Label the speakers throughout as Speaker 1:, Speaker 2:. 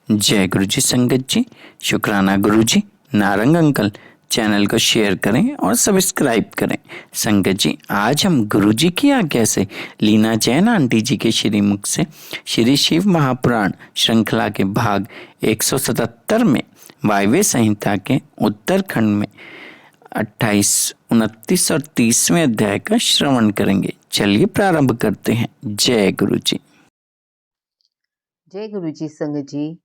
Speaker 1: जय गुरु जी संगत जी, शुक्राना गुरु जी, नारंग अंकल। चैनल को शेयर करें और सब्सक्राइब करें। संगत जी, आज हम गुरु जी की आज्ञा से लीना जैन आंटी जी के श्रीमुख से श्री शिव महापुराण श्रृंखला के भाग 177 में वायव्य संहिता के उत्तरखंड में 28, 29 और 30वें अध्याय का श्रवण करेंगे। चलिए प्रारंभ करते हैं। जय गुरु जी।
Speaker 2: जय गुरु जी संगत जी।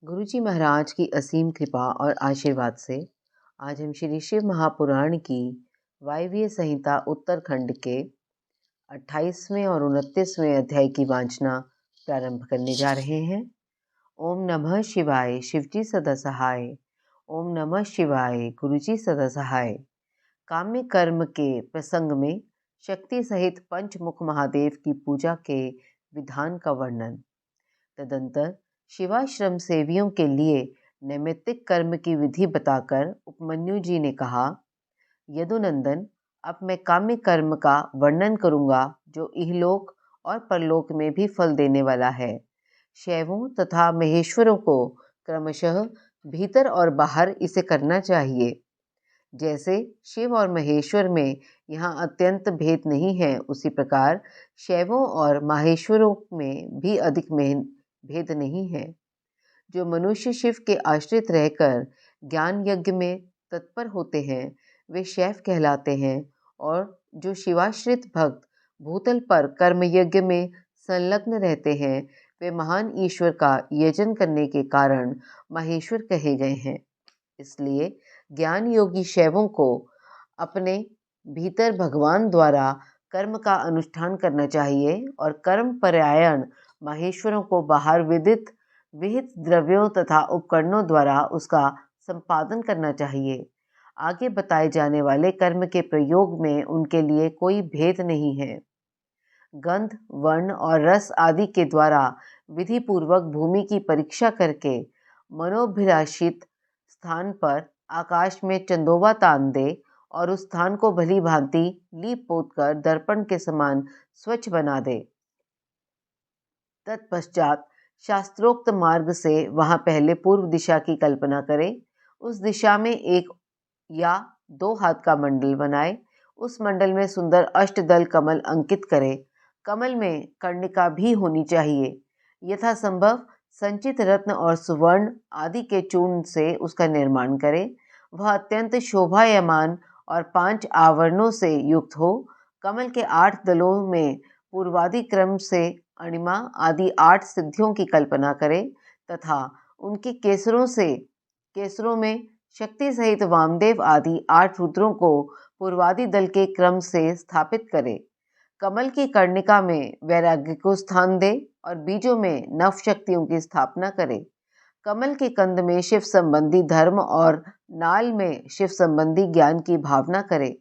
Speaker 2: गुरु जी महाराज की असीम कृपा और आशीर्वाद से आज हम श्री शिव महापुराण की वायव्य संहिता उत्तरखंड के 28वें और 29वें अध्याय की वांचना प्रारंभ करने जा रहे हैं। ओम नमः शिवाय, शिवजी सदा सहाय। ओम नमः शिवाय, गुरु जी सदा सहाय। काम्य कर्म के प्रसंग में शक्ति सहित पंचमुख महादेव की पूजा के विधान का वर्णन। तदंतर शिवाश्रम सेवियों के लिए नैमित्तिक कर्म की विधि बताकर उपमन्यु जी ने कहा, यदुनंदन, अब मैं काम्य कर्म का वर्णन करूंगा जो इहलोक और परलोक में भी फल देने वाला है। शैवों तथा महेश्वरों को क्रमशः भीतर और बाहर इसे करना चाहिए। जैसे शिव और महेश्वर में यहाँ अत्यंत भेद नहीं है, उसी प्रकार शैवों और माहेश्वरों में भी अधिक भेद नहीं है। जो मनुष्य शिव के आश्रित रहकर ज्ञान यज्ञ में तत्पर होते हैं वे शैव कहलाते हैं, और जो शिवाश्रित भक्त भूतल पर कर्म यज्ञ में संलग्न रहते हैं वे महान ईश्वर का यजन करने के कारण माहेश्वर कहे गए हैं। इसलिए ज्ञान योगी शैवों को अपने भीतर भगवान द्वारा कर्म का अनुष्ठान करना चाहिए और कर्म परायण माहेश्वरों को बाहर विहित द्रव्यों तथा उपकरणों द्वारा उसका संपादन करना चाहिए। आगे बताए जाने वाले कर्म के प्रयोग में उनके लिए कोई भेद नहीं है। गंध, वर्ण और रस आदि के द्वारा विधि पूर्वक भूमि की परीक्षा करके मनोभिलाषित स्थान पर आकाश में चंदोवा तान दे और उस स्थान को भली भांति लीप पोत कर दर्पण के समान स्वच्छ बना दे। तत्पश्चात शास्त्रोक्त मार्ग से वहां पहले पूर्व दिशा की कल्पना करे। उस दिशा में 1 या 2 हाथ का मंडल बनाए। उस मंडल में सुंदर अष्टदल कमल अंकित करे। कमल में कर्णिका भी होनी चाहिए। यथासंभव संचित रत्न और सुवर्ण आदि के चूर्ण से उसका निर्माण करे। वह अत्यंत शोभायमान और 5 आवरणों से युक्त हो। कमल के 8 दलों में पूर्वादि क्रम से अणिमा आदि 8 सिद्धियों की कल्पना करे तथा उनके केसरों में शक्ति सहित वामदेव आदि 8 रुद्रों को पूर्वादि दल के क्रम से स्थापित करे। कमल की कर्णिका में वैराग्य को स्थान दे और बीजों में नव शक्तियों की स्थापना करे। कमल के कंद में शिव संबंधी धर्म और नाल में शिव संबंधी ज्ञान की भावना करे।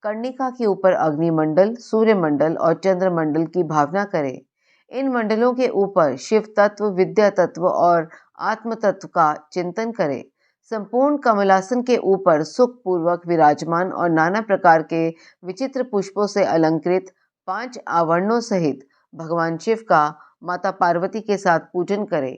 Speaker 2: कर्णिका के ऊपर अग्निमंडल, सूर्यमंडल और चंद्रमंडल की भावना करे। इन मंडलों के ऊपर शिव तत्व, विद्या तत्व और आत्म तत्व का चिंतन करे। संपूर्ण कमलासन के ऊपर सुख पूर्वक विराजमान और नाना प्रकार के विचित्र पुष्पों से अलंकृत 5 आवरणों सहित भगवान शिव का माता पार्वती के साथ पूजन करे।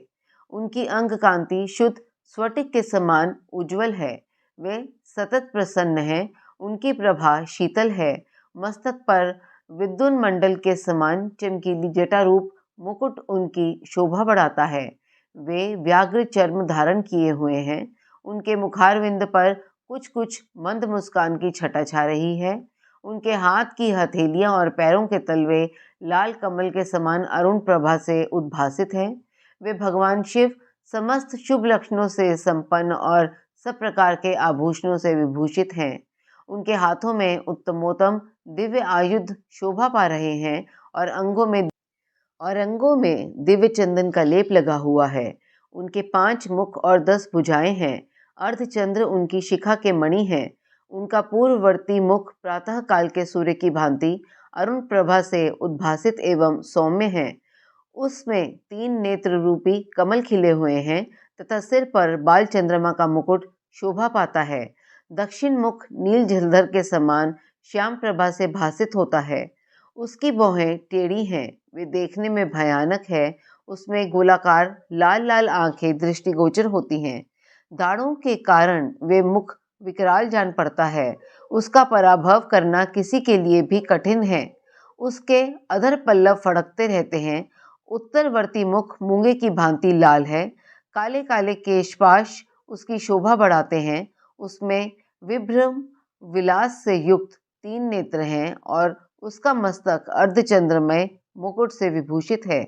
Speaker 2: उनकी अंग कांति शुद्ध स्फटिक के समान उज्जवल है। वे सतत प्रसन्न हैं। उनकी प्रभा शीतल है। मस्तक पर विद्युन मंडल के समान चमकीली जटा रूप मुकुट उनकी शोभा बढ़ाता है। वे व्याघ्र चर्म धारण किए हुए हैं। उनके मुखारविंद पर कुछ कुछ मंद मुस्कान की छटा छा रही है। उनके हाथ की हथेलियां और पैरों के तलवे लाल कमल के समान अरुण प्रभा से उद्भासित हैं। वे भगवान शिव समस्त शुभ लक्षणों से संपन्न और सब प्रकार के आभूषणों से विभूषित हैं। उनके हाथों में उत्तमोत्तम दिव्य आयुध शोभा पा रहे हैं और अंगों में दिव्य चंदन का लेप लगा हुआ है। उनके 5 मुख और 10 भुजाएं हैं। अर्धचंद्र उनकी शिखा के मणि हैं। उनका पूर्ववर्ती मुख प्रातः काल के सूर्य की भांति अरुण प्रभा से उद्भासित एवं सौम्य है। उसमें 3 नेत्र रूपी कमल खिले हुए हैं तथा सिर पर बाल चंद्रमा का मुकुट शोभा पाता है। दक्षिण मुख नील जलधर के समान श्याम प्रभा से भासित होता है। उसकी भौहें टेढ़ी हैं। वे देखने में भयानक है। उसमें गोलाकार लाल लाल आंखें दृष्टिगोचर होती हैं। दाढ़ों के कारण वे मुख विकराल जान पड़ता है। उसका पराभव करना किसी के लिए भी कठिन है। उसके अधर पल्लव फड़कते रहते हैं। उत्तरवर्ती मुख मूंगे की भांति लाल है। काले काले केशपाश उसकी शोभा बढ़ाते हैं। उसमें विभ्रम विलास से युक्त 3 नेत्र हैं और उसका मस्तक अर्धचंद्रमय मुकुट से विभूषित है।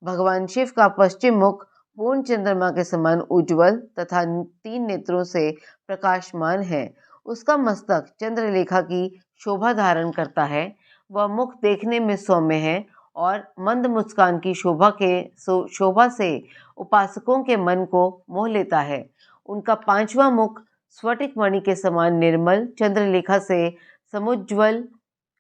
Speaker 2: भगवान शिव का पश्चिम मुख पूर्ण चंद्रमा के समान उज्ज्वल तथा 3 नेत्रों से प्रकाशमान है। उसका मस्तक चंद्रलेखा की शोभा धारण करता है। वह मुख देखने में सौम्य है और मंद मुस्कान की शोभा से उपासकों के मन को मोह लेता है। उनका 5वां मुख स्फटिक मणि के समान निर्मल चंद्रलेखा से समुज्ज्वल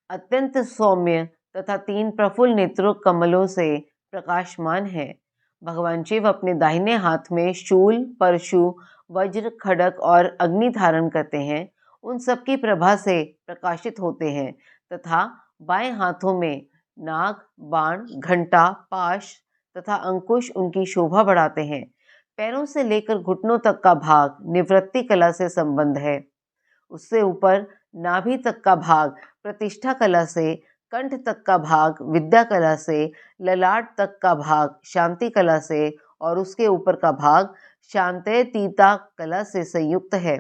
Speaker 2: अत्यंत सौम्य तथा 3 प्रफुल्ल नेत्रों कमलों से प्रकाशमान है। भगवान शिव अपने दाहिने हाथ में शूल, परशु, वज्र, खड़ग और अग्नि धारण करते हैं। उन सबकी प्रभा से प्रकाशित होते हैं तथा बाएं हाथों में नाग, बाण, घंटा, पाश तथा अंकुश उनकी शोभा बढ़ाते हैं। पैरों से लेकर घुटनों तक का भाग निवृत्ति कला से संबंध है। उससे ऊपर नाभि तक का भाग प्रतिष्ठा कला से, कंठ तक का भाग विद्या कला से, ललाट तक का भाग शांति कला से और उसके ऊपर का भाग शांतयतीता कला से संयुक्त है।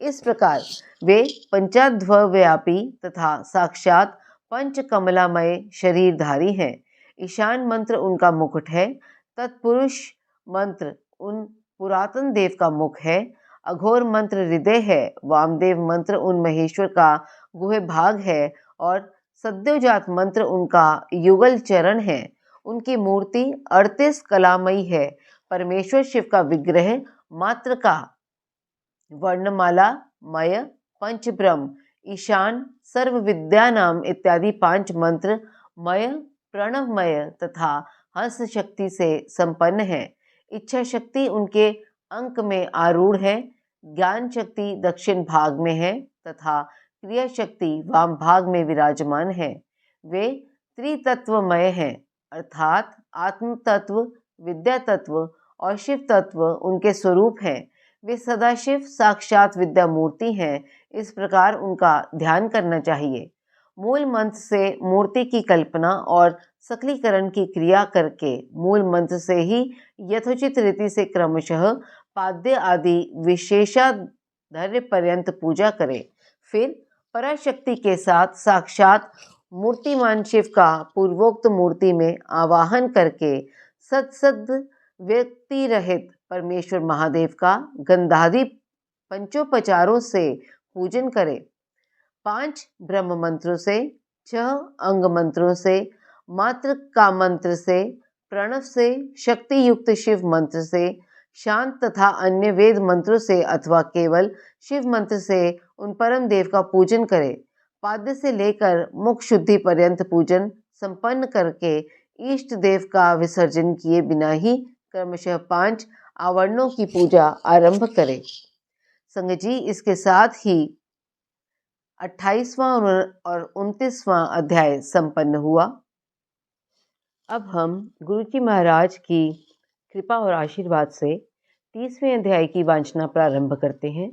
Speaker 2: इस प्रकार वे पंचाध्वव्यापी तथा साक्षात पंचकमलामय शरीरधारी हैं। ईशान मंत्र उनका मुकुट है। तत्पुरुष मंत्र उन पुरातन देव का मुख है। अघोर मंत्र हृदय है। वामदेव मंत्र उन महेश्वर का गुहे भाग है और सद्योजात मंत्र उनका युगल चरण है। उनकी मूर्ति 38 कलामयी है। परमेश्वर शिव का विग्रह मात्र का वर्णमाला मय, पंचब्रह्म, ईशान, सर्व विद्या नाम इत्यादि 5 मंत्र मय, प्रणवमय तथा हंस शक्ति से संपन्न है। इच्छा शक्ति उनके अंक में आरूढ़ है। ज्ञान शक्ति दक्षिण भाग में है तथा क्रिया शक्ति वाम भाग में विराजमान है। वे त्रितत्वमय हैं, अर्थात आत्म तत्व, विद्या तत्व और शिव तत्व उनके स्वरूप हैं। वे सदाशिव साक्षात विद्या मूर्ति हैं। इस प्रकार उनका ध्यान करना चाहिए। मूल मंत्र से मूर्ति की कल्पना और सकलीकरण की क्रिया करके मूल मंत्र से ही यथोचित रीति से क्रमशः पाद्य आदि विशेषाधर्य पर्यंत पूजा करें। फिर पराशक्ति के साथ साक्षात मूर्तिमान शिव का पूर्वोक्त मूर्ति में आवाहन करके सद व्यक्ति रहित परमेश्वर महादेव का गंधादि पंचोपचारों से पूजन करें। 5 ब्रह्म मंत्रों से, 6 अंग मंत्रों से, मात्र का मंत्र से, प्रणव से, शक्ति युक्त शिव मंत्र से, शांत तथा अन्य वेद मंत्रों से अथवा केवल शिव मंत्र से उन परम देव का पूजन करें। पाद्य से लेकर मुख शुद्धि पर्यंत पूजन संपन्न करके इष्ट देव का विसर्जन किए बिना ही क्रमशः 5 आवरणों की पूजा आरंभ करें। संगत जी, इसके साथ ही 28वां और 29वां अध्याय संपन्न हुआ। अब हम गुरुजी महाराज की कृपा और आशीर्वाद से 30वें अध्याय की वांछना प्रारंभ करते हैं।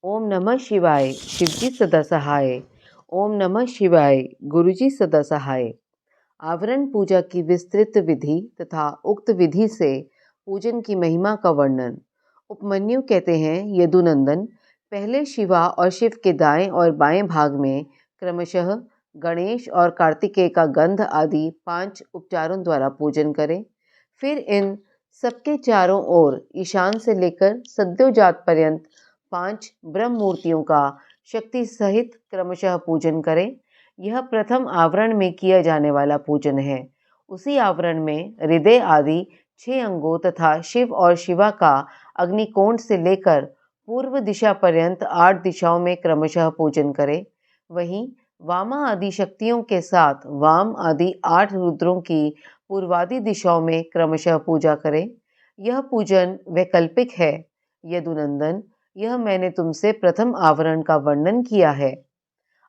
Speaker 2: ओम नमः शिवाय, शिवजी सदा सहाय। ओम नमः शिवाय, गुरुजी सदा सहाय। आवरण पूजा की विस्तृत विधि तथा उक्त विधि से पूजन की महिमा का वर्णन। उपमन्यु कहते हैं, यदुनंदन, पहले शिवा और शिव के दाएं और बाएं भाग में क्रमशः गणेश और कार्तिकेय का गंध आदि 5 उपचारों द्वारा पूजन करें। फिर इन सबके चारों ओर ईशान से लेकर सद्योजात पर्यंत 5 ब्रह्म मूर्तियों का शक्ति सहित क्रमशः पूजन करें। यह प्रथम आवरण में किया जाने वाला पूजन है। उसी आवरण में हृदय आदि 6 अंगों तथा शिव और शिवा का अग्निकोण से लेकर पूर्व दिशा पर्यंत 8 दिशाओं में क्रमशः पूजन करें। वहीं वामा आदि शक्तियों के साथ वाम आदि 8 रुद्रों की पूर्वादि दिशाओं में क्रमशः पूजा करें। यह पूजन वैकल्पिक है। यदुनंदन, यह मैंने तुमसे प्रथम आवरण का वर्णन किया है।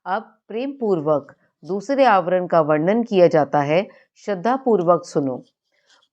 Speaker 2: अब प्रेम पूर्वक दूसरे आवरण का वर्णन किया जाता है। श्रद्धा पूर्वक सुनो।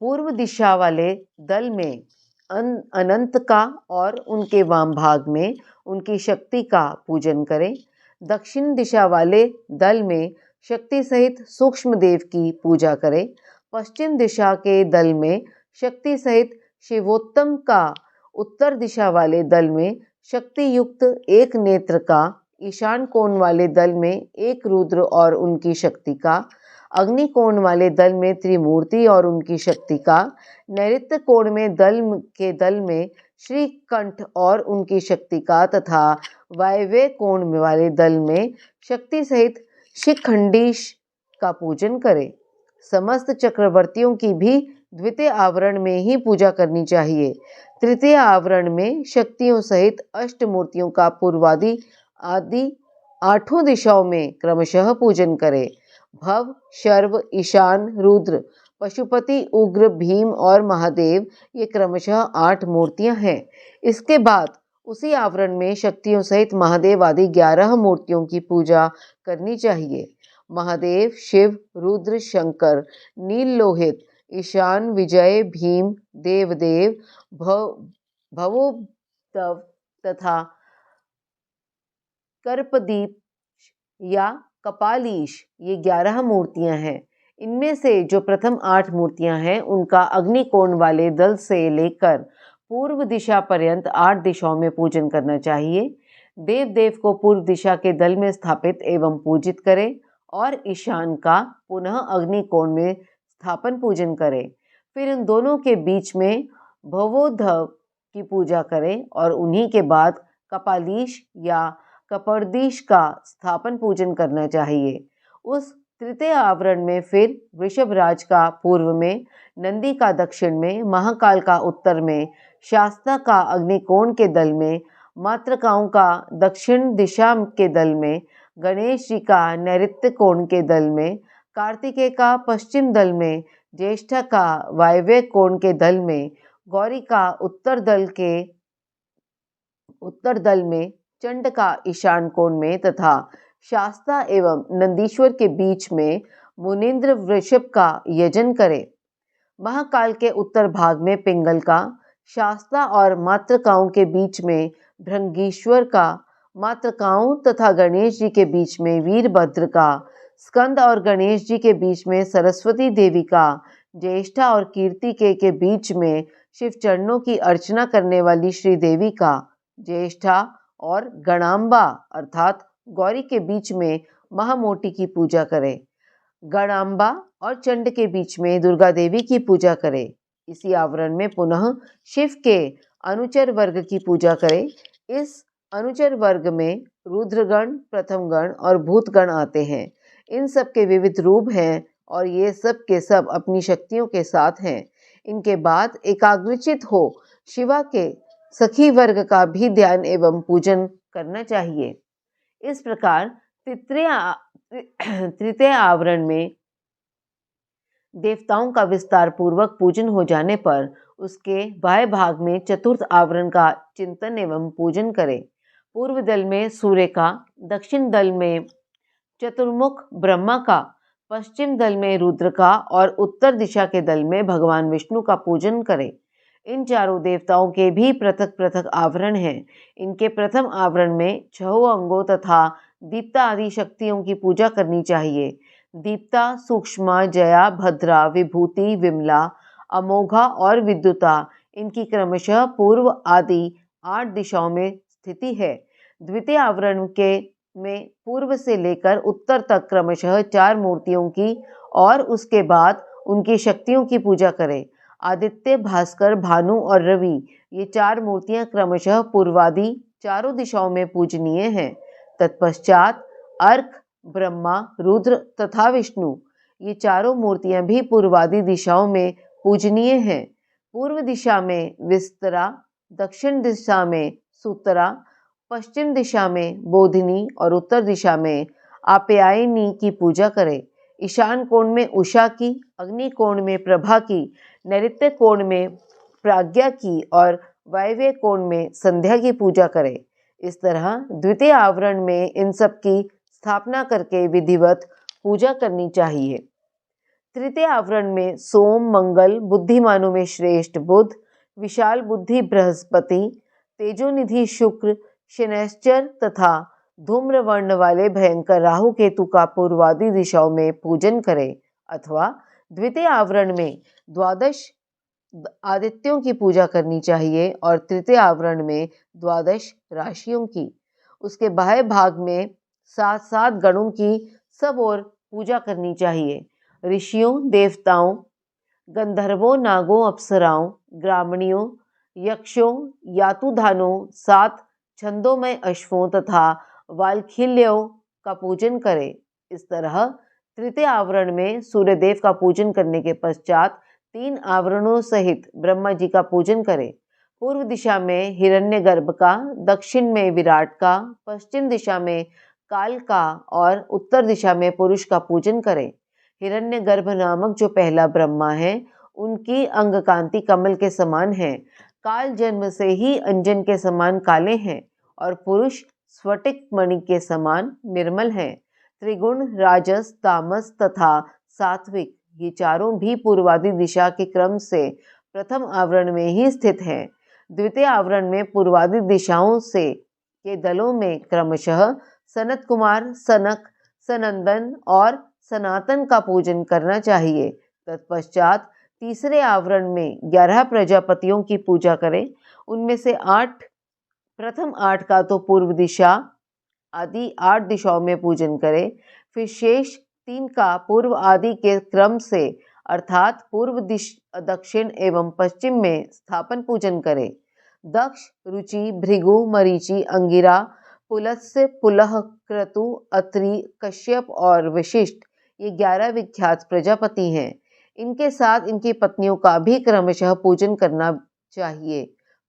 Speaker 2: पूर्व दिशा वाले दल में अनंत का और उनके वाम भाग में उनकी शक्ति का पूजन करें। दक्षिण दिशा वाले दल में शक्ति सहित सूक्ष्म देव की पूजा करें। पश्चिम दिशा के दल में शक्ति सहित शिवोत्तम का, उत्तर दिशा वाले दल में शक्ति युक्त एक नेत्र का, ईशान कोण वाले दल में एक रुद्र और उनकी शक्ति का, अग्नि कोण वाले दल में त्रिमूर्ति और उनकी शक्ति का, नैऋत्य कोण में दल में श्री कंठ और उनकी शक्ति का तथा वायव्य कोण वाले दल में शक्ति सहित शिखंडीश का पूजन करें। समस्त चक्रवर्तियों की भी द्वितीय आवरण में ही पूजा करनी चाहिए। तृतीय आवरण में शक्तियों सहित अष्ट मूर्तियों का पूर्वादि आदि 8 दिशाओं में क्रमशः पूजन करें। भव, शर्व, ईशान, रुद्र, पशुपति, उग्र, भीम और महादेव ये क्रमशः 8 मूर्तियां हैं। इसके बाद उसी आवरण में शक्तियों सहित महादेव आदि 11 मूर्तियों की पूजा करनी चाहिए। महादेव, शिव, रुद्र, शंकर, नील लोहित, ईशान, विजय, भीम, देवदेव, भवोद्भव तथा कर्पदीप या कपालीश ये 11 मूर्तियां हैं। इनमें से जो प्रथम 8 मूर्तियां हैं उनका अग्निकोण वाले दल से लेकर पूर्व दिशा पर्यंत 8 दिशाओं में पूजन करना चाहिए। देव को पूर्व दिशा के दल में स्थापित एवं पूजित करें और ईशान का पुनः अग्निकोण में स्थापन पूजन करें। फिर इन दोनों के बीच में भवोद्भव की पूजा करें और उन्हीं के बाद कपालीश या कपर्दीश का स्थापन पूजन करना चाहिए। उस तृतीय आवरण में फिर वृषभराज का पूर्व में, नंदी का दक्षिण में, महाकाल का उत्तर में, शास्ता का अग्निकोण के दल में, मातृकाओं का दक्षिण दिशा के दल में, गणेश जी का नैऋत्य कोण के दल में, कार्तिकेय का पश्चिम दल में, ज्येष्ठा का वायव्य कोण के दल में, गौरी का उत्तर दल में, चंड का ईशान कोण में तथा शास्ता एवं नंदीश्वर के बीच में मुनीन्द्र वृषभ का यजन करें। महाकाल के उत्तर भाग में पिंगल का, शास्ता और मातृकाओं के बीच में भृंगीश्वर का, मातृकाओं तथा गणेश जी के बीच में वीरभद्र का, स्कंद और गणेश जी के बीच में सरस्वती देवी का, ज्येष्ठा और कीर्तिकेय के बीच में शिव चरणों की अर्चना करने वाली श्री देवी का, ज्येष्ठा और गणाम्बा अर्थात गौरी के बीच में महामोटी की पूजा करें। गणाम्बा और चंड के बीच में दुर्गा देवी की पूजा करें। इसी आवरण में पुनः शिव के अनुचर वर्ग की पूजा करें। इस अनुचर वर्ग में रुद्रगण, प्रथमगण और भूतगण आते हैं। इन सब के विविध रूप हैं और ये सब के सब अपनी शक्तियों के साथ हैं। इनके बाद एकाग्रचित हो शिवा के सखी वर्ग का भी ध्यान एवं पूजन करना चाहिए। इस प्रकार तृतीय आवरण में देवताओं का विस्तार पूर्वक पूजन हो जाने पर उसके बाह्य भाग में चतुर्थ आवरण का चिंतन एवं पूजन करें। पूर्व दल में सूर्य का, दक्षिण दल में चतुर्मुख ब्रह्मा का, पश्चिम दल में रुद्र का और उत्तर दिशा के दल में भगवान विष्णु का पूजन करें। इन चारों देवताओं के भी पृथक पृथक आवरण हैं। इनके प्रथम आवरण में 6 अंगों तथा दीप्ता आदि शक्तियों की पूजा करनी चाहिए। दीप्ता, सूक्ष्मा, जया, भद्रा, विभूति, विमला, अमोघा और विद्युता इनकी क्रमशः पूर्व आदि 8 दिशाओं में स्थिति है। द्वितीय आवरण में पूर्व से लेकर उत्तर तक क्रमशः 4 मूर्तियों की और उसके बाद उनकी शक्तियों की पूजा करें। आदित्य, भास्कर, भानु और रवि ये 4 मूर्तियां क्रमशः पूर्वादि चारों दिशाओं में पूजनीय हैं। तत्पश्चात अर्क, ब्रह्मा, रुद्र तथा विष्णु ये चारों मूर्तियां भी पूर्वादि दिशाओं में पूजनीय हैं। पूर्व दिशा में विस्तरा, दक्षिण दिशा में सूतरा, पश्चिम दिशा में बोधिनी और उत्तर दिशा में आप्यायनी की पूजा करें। ईशान कोण में उषा की, अग्नि कोण में प्रभा की, नैऋत्य कोण में प्राज्ञा की और वायव्य कोण में संध्या की पूजा करें। इस तरह द्वितीय आवरण में इन सब की स्थापना करके विधिवत पूजा करनी चाहिए। तृतीय आवरण में सोम, मंगल, बुद्धिमानों में श्रेष्ठ बुध, विशाल बुद्धि बृहस्पति, तेजोनिधि शुक्र, शनैश्चर तथा धूम्र वर्ण वाले भयंकर राहु केतु का पूर्वादि दिशाओं में पूजन करें। अथवा द्वितीय आवरण में द्वादश आदित्यों की पूजा करनी चाहिए और तृतीय आवरण में द्वादश राशियों की। उसके बाह्य भाग में 7 गणों की सब ओर पूजा करनी चाहिए। ऋषियों, देवताओं, गंधर्वों, नागों, अप्सराओं, ग्रामणियों, यक्षों, यातुधानों, 7 छंदोमय अश्वों तथा वाल्खिल्यों का पूजन करें। इस तरह तृतीय आवरण में सूर्यदेव का पूजन करने के पश्चात 3 आवरणों सहित ब्रह्मा जी का पूजन करें। पूर्व दिशा में हिरण्यगर्भ का, दक्षिण में विराट का, पश्चिम दिशा में काल का और उत्तर दिशा में पुरुष का पूजन करें। हिरण्यगर्भ नामक जो पहला ब्रह्मा है, उनकी अंग कांति कमल के समान है। काल जन्म से ही अंजन के समान काले हैं और पुरुष स्फटिक मणि के समान निर्मल हैं। त्रिगुण, राजस, तामस तथा सात्विक ये चारों भी पूर्वादि दिशा के क्रम से प्रथम आवरण में ही स्थित हैं। द्वितीय आवरण में पूर्वादि दिशाओं से के दलों में क्रमशः सनत कुमार, सनक, सनंदन और सनातन का पूजन करना चाहिए। तत्पश्चात तीसरे आवरण में 11 प्रजापतियों की पूजा करें। उनमें से प्रथम 8 का तो पूर्व दिशा आदि 8 दिशाओं में पूजन करें। फिर शेष 3 का पूर्व आदि के क्रम से अर्थात पूर्व दक्षिण एवं पश्चिम में स्थापन पूजन करें। दक्ष, रुचि, भृगु, मरीचि, अंगिरा, पुलस्त्य, पुलह, क्रतु, अत्रि, कश्यप और वशिष्ठ ये 11 विख्यात प्रजापति हैं। इनके साथ इनकी पत्नियों का भी क्रमशः पूजन करना चाहिए।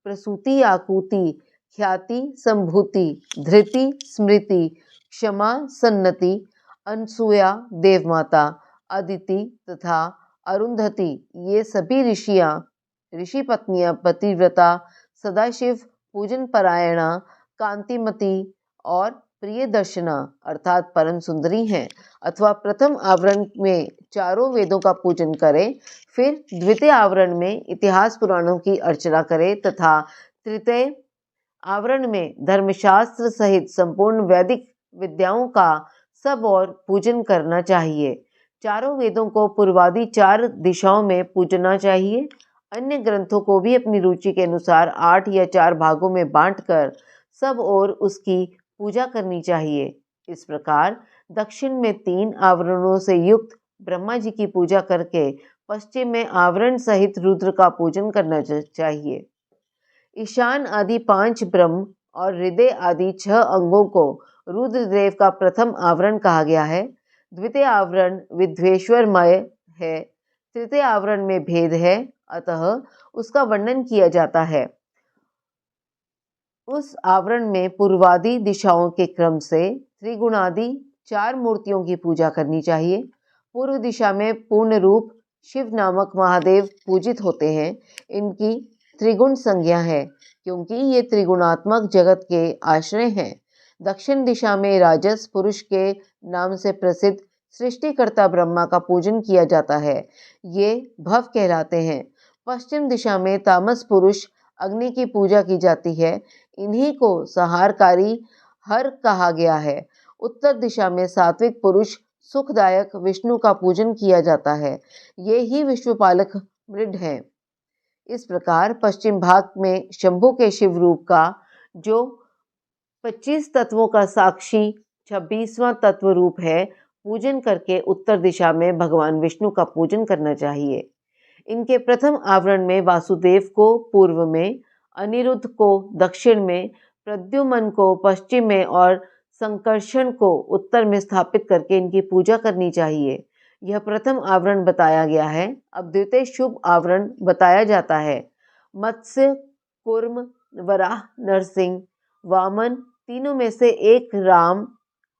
Speaker 2: प्रसूति, आकुति, ख्याति, संभूति, धृति, स्मृति, क्षमा, सन्नति, अनसूया, देवमाता, अदिति तथा अरुंधति ये सभी ऋषि पत्नियां पतिव्रता, सदाशिव पूजन परायणा, कांतिमती और प्रिय दर्शना अर्थात परम सुंदरी हैं। अथवा प्रथम आवरण में चारों वेदों का पूजन करें, फिर द्वितीय आवरण में इतिहास पुराणों की अर्चना करें तथा तृतीय आवरण में धर्मशास्त्र सहित संपूर्ण वैदिक विद्याओं का सब और पूजन करना चाहिए। चारों वेदों को पूर्वादि 4 दिशाओं में पूजना चाहिए। अन्य ग्रंथों को भी अपनी रुचि के अनुसार 8 या 4 भागों में बांटकर सब और उसकी पूजा करनी चाहिए। इस प्रकार दक्षिण में 3 आवरणों से युक्त ब्रह्मा जी की पूजा करके पश्चिम में आवरण सहित रुद्र का पूजन करना चाहिए। ईशान आदि 5 ब्रह्म और हृदय आदि 6 अंगों को रुद्रदेव का प्रथम आवरण कहा गया है। द्वितीय आवरण विद्वेश्वरमय है। तृतीय आवरण में भेद है, अतः उसका वर्णन किया जाता है। उस आवरण में पूर्वादि दिशाओं के क्रम से त्रिगुणादि 4 मूर्तियों की पूजा करनी चाहिए। पूर्व दिशा में पूर्ण रूप शिव नामक महादेव पूजित होते हैं। इनकी त्रिगुण संज्ञा है क्योंकि ये त्रिगुणात्मक जगत के आश्रय हैं। दक्षिण दिशा में राजस पुरुष के नाम से प्रसिद्ध सृष्टिकर्ता ब्रह्मा का पूजन किया जाता है। ये भव कहलाते हैं। पश्चिम दिशा में तामस पुरुष अग्नि की पूजा की जाती है। इन्हीं को संहारकारी हर कहा गया है। उत्तर दिशा में सात्विक पुरुष सुखदायक विष्णु का पूजन किया जाता है। ये ही विश्वपालक मृड हैं। इस प्रकार पश्चिम भाग में शंभु के शिव रूप का जो 25 तत्वों का साक्षी 26वां तत्व रूप है, पूजन करके उत्तर दिशा में भगवान विष्णु का पूजन करना चाहिए। इनके प्रथम आवरण में वासुदेव को पूर्व में, अनिरुद्ध को दक्षिण में, प्रद्युम्न को पश्चिम में और संकर्षण को उत्तर में स्थापित करके इनकी पूजा करनी चाहिए। यह प्रथम आवरण बताया गया है। अब द्वितीय शुभ आवरण बताया जाता है। मत्स्य, कूर्म, वराह, नरसिंह, वामन तीनों में से एक राम,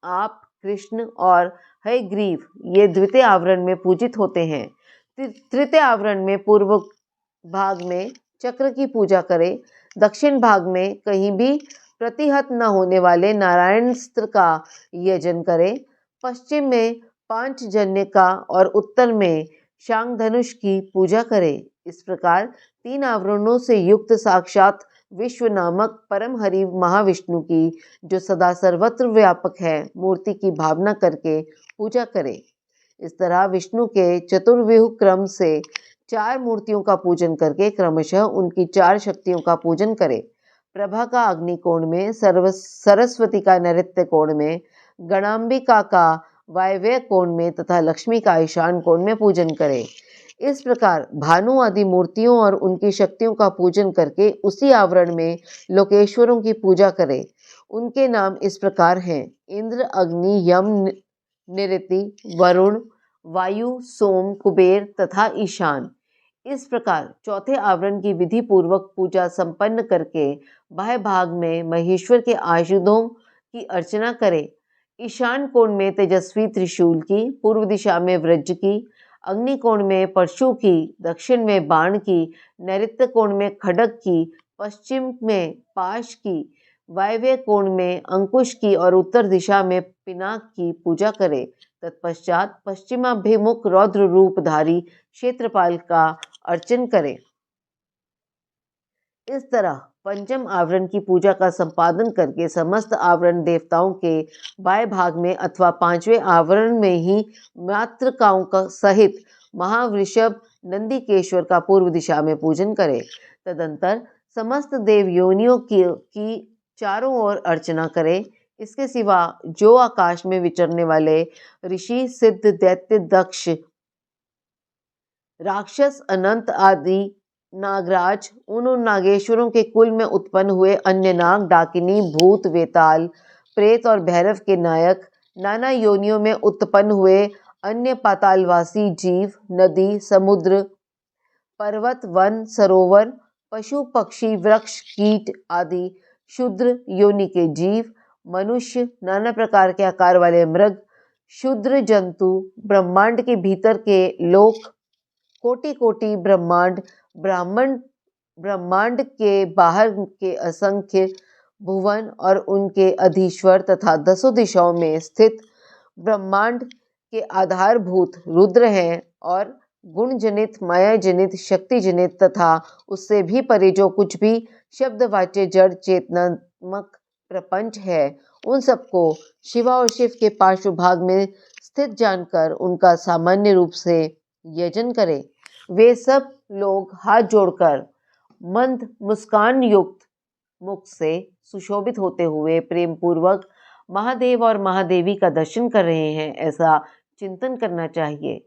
Speaker 2: आप, कृष्ण और हयग्रीव ये द्वितीय आवरण में पूजित होते हैं। तृतीय आवरण में पूर्व भाग में चक्र की पूजा करें। दक्षिण भाग में कहीं भी प्रतिहत न होने वाले नारायण अस्त्र का यजन करें। पश्चिम में पांचजन्य का और उत्तर में शांग धनुष की पूजा करे। इस प्रकार 3 आवरणों से युक्त साक्षात विश्व नामक परम हरि महाविष्णु की, जो सदा सर्वत्र व्यापक है, मूर्ति की भावना करके पूजा करे। इस तरह विष्णु के चतुर्व्यूह क्रम से 4 मूर्तियों का पूजन करके क्रमशः उनकी 4 शक्तियों का पूजन करे। प्रभा का अग्नि कोण में, सरस्वती का नैऋत्य कोण में, गणाम्बिका का वायव्य कोण में तथा लक्ष्मी का ईशान कोण में पूजन करे। इस प्रकार भानु आदि मूर्तियों और उनकी शक्तियों का पूजन करके उसी आवरण में लोकेश्वरों की पूजा करे। उनके नाम इस प्रकार हैं: इंद्र, अग्नि, यम, निरति, वरुण, वायु, सोम, कुबेर तथा ईशान। इस प्रकार चौथे आवरण की विधि पूर्वक पूजा संपन्न करके बाह्य भाग में महेश्वर के आयुधों की अर्चना करे। ईशान कोण में तेजस्वी त्रिशूल की, पूर्व दिशा में वज्र की, अग्नि कोण में परशु की, दक्षिण में बाण की, नैऋत्य कोण में खड्ग की, पश्चिम में पाश की, वायव्य कोण में अंकुश की और उत्तर दिशा में पिनाक की पूजा करे। तत्पश्चात पश्चिमाभिमुख रौद्र रूपधारी क्षेत्रपाल का अर्चन करे। इस तरह पंचम आवरण की पूजा का संपादन करके समस्त आवरण देवताओं के बाएं भाग में अथवा 5वें आवरण में ही मातृकाओं का सहित महावृषभ नंदीकेश्वर का पूर्व दिशा में पूजन करे। तदंतर समस्त देव योनियों की चारों ओर अर्चना करे। इसके सिवा जो आकाश में विचरने वाले ऋषि, सिद्ध, दैत्य, दक्ष, राक्षस, अनंत आदि नागराज, उन नागेश्वरों के कुल में उत्पन्न हुए अन्य नाग, डाकिनी, भूत, वेताल, प्रेत और भैरव के नायक, नाना योनियों में उत्पन्न हुए अन्य पातालवासी जीव, नदी, समुद्र, पर्वत, वन, सरोवर, पशु, पक्षी, वृक्ष, कीट आदि शूद्र योनि के जीव, मनुष्य, नाना प्रकार के आकार वाले मृग, शूद्र जंतु, ब्रह्मांड के भीतर के लोक, कोटि कोटि ब्रह्मांड, ब्रह्मांड के बाहर के असंख्य भुवन और उनके अधीश्वर तथा 10 दिशाओं में स्थित ब्रह्मांड के आधारभूत रुद्र हैं, और गुण जनित, माया जनित, शक्ति जनित तथा उससे भी परे जो कुछ भी शब्दवाच्य जड़ चेतनात्मक प्रपंच है, उन सबको शिवा और शिव के पार्श्व भाग में स्थित जानकर उनका सामान्य रूप से यजन करे। वे सब लोग हाथ जोड़कर मंद मुस्कान युक्त मुख से सुशोभित होते हुए प्रेम पूर्वक महादेव और महादेवी का दर्शन कर रहे हैं, ऐसा चिंतन करना चाहिए।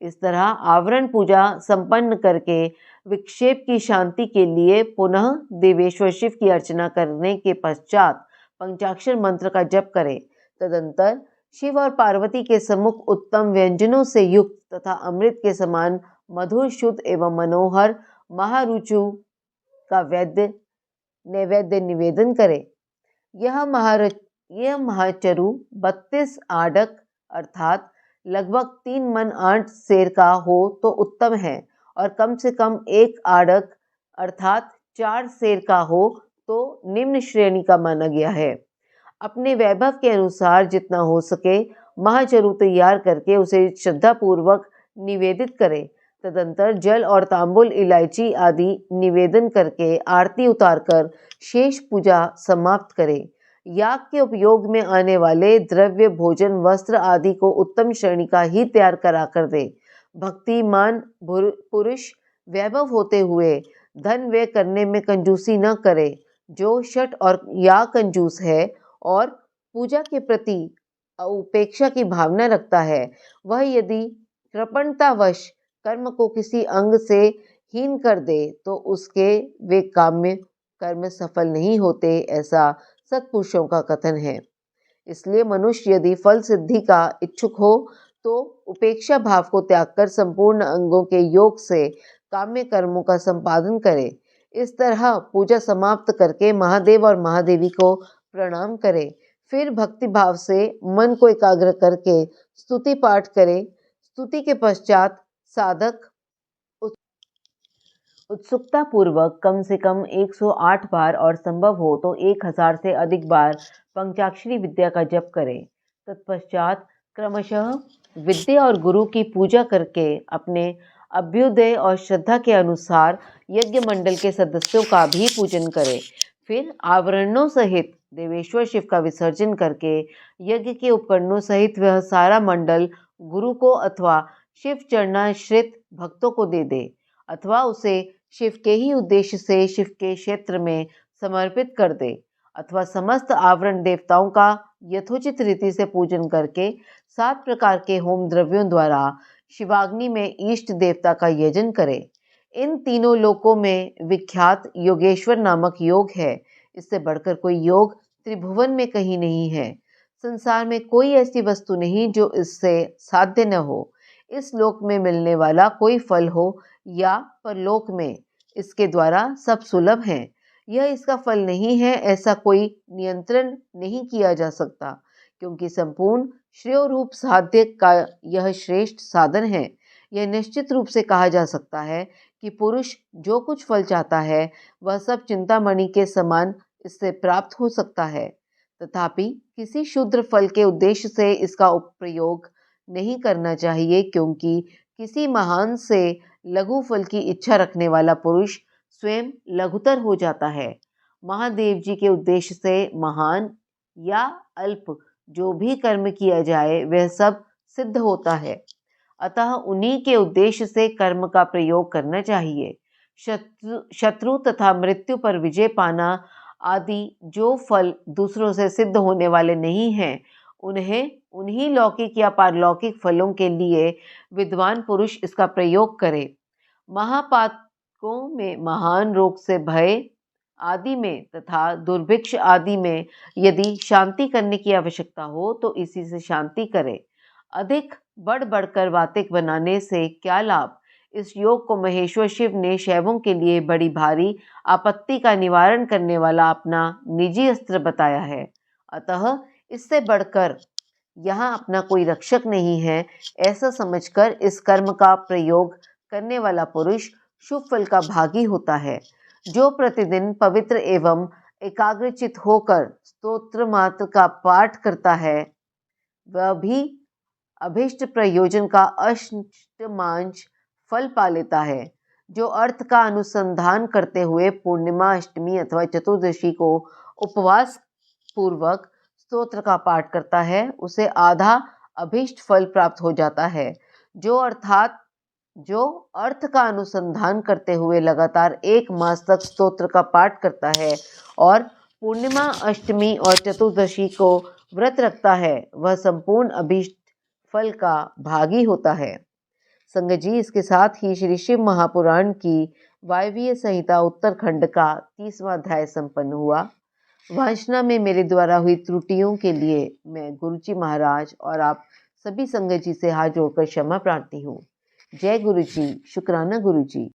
Speaker 2: इस तरह आवरण पूजा संपन्न करके विक्षेप की शांति के लिए पुनः देवेश्वर शिव की अर्चना करने के पश्चात पंचाक्षर मंत्र का जप करें। तदंतर शिव और पार्वती के सम्मुख उत्तम व्यंजनों से युक्त तथा अमृत के समान मधुर, शुद्ध एवं मनोहर महारुचु का नैवेद्य निवेदन करे। यह महाचरु 32 आडक अर्थात लगभग 3 मन 8 सेर का हो तो उत्तम है, और कम से कम 1 आडक अर्थात 4 सेर का हो तो निम्न श्रेणी का माना गया है। अपने वैभव के अनुसार जितना हो सके महाचरु तैयार करके उसे श्रद्धापूर्वक निवेदित करे। तदंतर जल और तांबुल, इलायची आदि निवेदन करके आरती उतारकर शेष पूजा समाप्त करे। याग के उपयोग में आने वाले द्रव्य, भोजन, वस्त्र आदि को उत्तम श्रेणी का ही तैयार करा कर दे। भक्तिमान पुरुष वैभव होते हुए धन व्यय करने में कंजूसी न करे। जो शठ और या कंजूस है और पूजा के प्रति उपेक्षा की भावना रखता है, वह यदि कृपणतावश कर्म को किसी अंग से हीन कर दे तो उसके वे काम्य कर्म सफल नहीं होते, ऐसा सत्पुरुषों का कथन है। इसलिए मनुष्य यदि फल सिद्धि का इच्छुक हो तो उपेक्षा भाव को त्याग कर संपूर्ण अंगों के योग से काम्य कर्मों का संपादन करे। इस तरह पूजा समाप्त करके महादेव और महादेवी को प्रणाम करे। फिर भक्ति भाव से मन को एकाग्र करके स्तुति पाठ करे। स्तुति के पश्चात साधक उत्सुकता पूर्वक कम से कम 108 बार और संभव हो तो 1000 से अधिक बार पंचाक्षरी विद्या का जप करे। तत्पश्चात क्रमशः विद्या और गुरु की पूजा करके अपने अभ्युदय और श्रद्धा के अनुसार यज्ञ मंडल के सदस्यों का भी पूजन करें। फिर आवरणों सहित देवेश्वर शिव का विसर्जन करके यज्ञ के उपकरणों सहित वह सारा मंडल गुरु को अथवा शिव चरणाश्रित भक्तों को दे दे, अथवा उसे शिव के ही उद्देश्य से शिव के क्षेत्र में समर्पित कर दे, अथवा समस्त आवरण देवताओं का यथोचित रीति से पूजन करके 7 प्रकार के होम द्रव्यों द्वारा शिवाग्नि में इष्ट देवता का यजन करे। इन तीनों लोकों में विख्यात योगेश्वर नामक योग है। इससे बढ़कर कोई योग त्रिभुवन में कहीं नहीं है। संसार में कोई ऐसी वस्तु नहीं जो इससे साध्य न हो। इस लोक में मिलने वाला कोई फल हो या परलोक में, इसके द्वारा सब सुलभ हैं। यह इसका फल नहीं है, ऐसा कोई नियंत्रण नहीं किया जा सकता, क्योंकि संपूर्ण श्रेय रूप साध्य का यह श्रेष्ठ साधन है। यह निश्चित रूप से कहा जा सकता है कि पुरुष जो कुछ फल चाहता है वह सब चिंतामणि के समान इससे प्राप्त हो सकता है। तथापि किसी क्षुद्र फल के उद्देश्य से इसका प्रयोग नहीं करना चाहिए, क्योंकि किसी महान से लघु फल की इच्छा रखने वाला पुरुष स्वयं लघुतर हो जाता है। महादेव जी के उद्देश्य से महान या अल्प जो भी कर्म किया जाए वह सब सिद्ध होता है। अतः उन्हीं के उद्देश्य से कर्म का प्रयोग करना चाहिए। शत्रु तथा मृत्यु पर विजय पाना आदि जो फल दूसरों से सिद्ध होने वाले नहीं हैं, उन्हें उन्हीं लौकिक या पारलौकिक फलों के लिए विद्वान पुरुष इसका प्रयोग करे। महापातकों में, महान रोग से भय आदि में तथा दुर्भिक्ष आदि में यदि शांति करने की आवश्यकता हो तो इसी से शांति करे। अधिक बढ़ बढ़कर बातें बनाने से क्या लाभ। इस योग को महेश्वर शिव ने शैवों के लिए बड़ी भारी आपत्ति का निवारण करने वाला अपना निजी अस्त्र बताया है। अतः इससे बढ़कर यहाँ अपना कोई रक्षक नहीं है, ऐसा समझकर इस कर्म का प्रयोग करने वाला पुरुष शुभ फल का भागी होता है। जो प्रतिदिन पवित्र एवं एकाग्रचित होकर स्तोत्र मात्र का पाठ करता है वह भी अभीष्ट प्रयोजन का अष्टमांश फल पा लेता है। जो अर्थ का अनुसंधान करते हुए पूर्णिमा, अष्टमी अथवा चतुर्दशी को उपवास पूर्वक स्तोत्र का पाठ करता है उसे आधा अभीष्ट फल प्राप्त हो जाता है। जो अर्थ का अनुसंधान करते हुए लगातार 1 मास तक स्तोत्र का पाठ करता है और पूर्णिमा, अष्टमी और चतुर्दशी को व्रत रखता है वह संपूर्ण अभीष्ट फल का भागी होता है। संगत जी, इसके साथ ही श्री शिव महापुराण की वायवीय संहिता उत्तरखंड का 30वां अध्याय संपन्न हुआ। वाचना में मेरे द्वारा हुई त्रुटियों के लिए मैं गुरुजी महाराज और आप सभी संगत जी से हाथ जोड़कर क्षमा प्रार्थी हूँ। जय गुरुजी, शुक्राना गुरुजी।